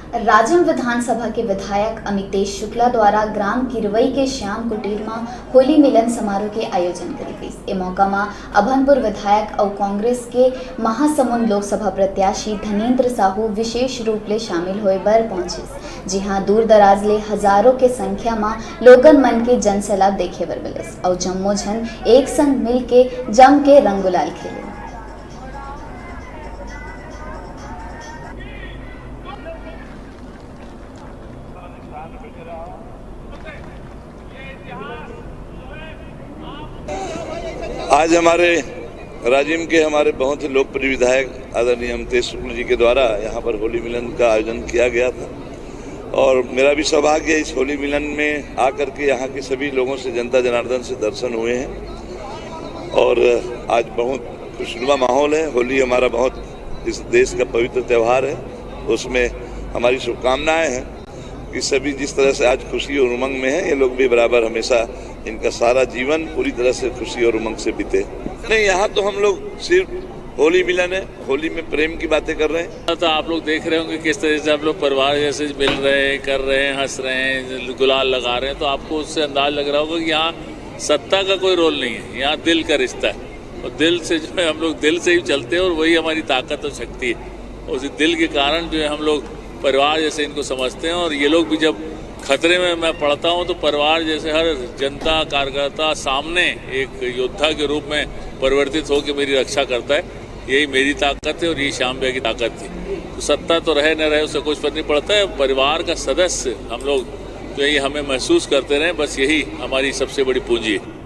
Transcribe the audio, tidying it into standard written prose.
राजिम विधानसभा के विधायक अमितेश शुक्ला द्वारा ग्राम किरवई के श्याम कुटीर में होली मिलन समारोह के आयोजन करी गई। ए मौका में अभनपुर विधायक और कांग्रेस के महासमुंद लोकसभा प्रत्याशी धनेन्द्र साहू विशेष रूप ले शामिल होए बर पहुंचे। जी हाँ, दूर दराज ले हजारों के संख्या में लोगन मन के जनसैलाब देखे बर मिले और जम्मो झन एक संग मिल के जम के रंग गुलाल खेले। आज हमारे राजिम के हमारे बहुत ही लोकप्रिय विधायक आदरणीय अमितेश शुक्ला जी के द्वारा यहाँ पर होली मिलन का आयोजन किया गया था और मेरा भी सौभाग्य इस होली मिलन में आकर के यहाँ के सभी लोगों से, जनता जनार्दन से दर्शन हुए हैं और आज बहुत खुशनुमा माहौल है। होली हमारा बहुत इस देश का पवित्र त्यौहार है, उसमें हमारी शुभकामनाएं हैं कि सभी जिस तरह से आज खुशी और उमंग में है, ये लोग भी बराबर हमेशा इनका सारा जीवन पूरी तरह से खुशी और उमंग से बीते। नहीं, यहाँ तो हम लोग सिर्फ होली मिलन है, होली में प्रेम की बातें कर रहे हैं। तो आप लोग देख रहे होंगे किस तरह से आप लोग परिवार जैसे मिल रहे हैं, कर रहे हैं, हंस रहे हैं, गुलाल लगा रहे हैं, तो आपको उससे अंदाज लग रहा होगा कि यहाँ सत्ता का कोई रोल नहीं है, यहाँ दिल का रिश्ता है और दिल से जो है हम लोग दिल से ही चलते हैं और वही हमारी ताकत और शक्ति है। उसी दिल के कारण जो है हम लोग परिवार जैसे इनको समझते हैं और ये लोग भी जब खतरे में मैं पढ़ता हूँ तो परिवार जैसे हर जनता कार्यकर्ता सामने एक योद्धा के रूप में परिवर्तित होकर मेरी रक्षा करता है। यही मेरी ताकत है और यही श्याम भैया की ताकत थी। तो सत्ता तो रहे न रहे उससे कुछ फर्क नहीं पड़ता है, परिवार का सदस्य हम लोग जो ये हमें महसूस करते रहे, बस यही हमारी सबसे बड़ी पूंजी है।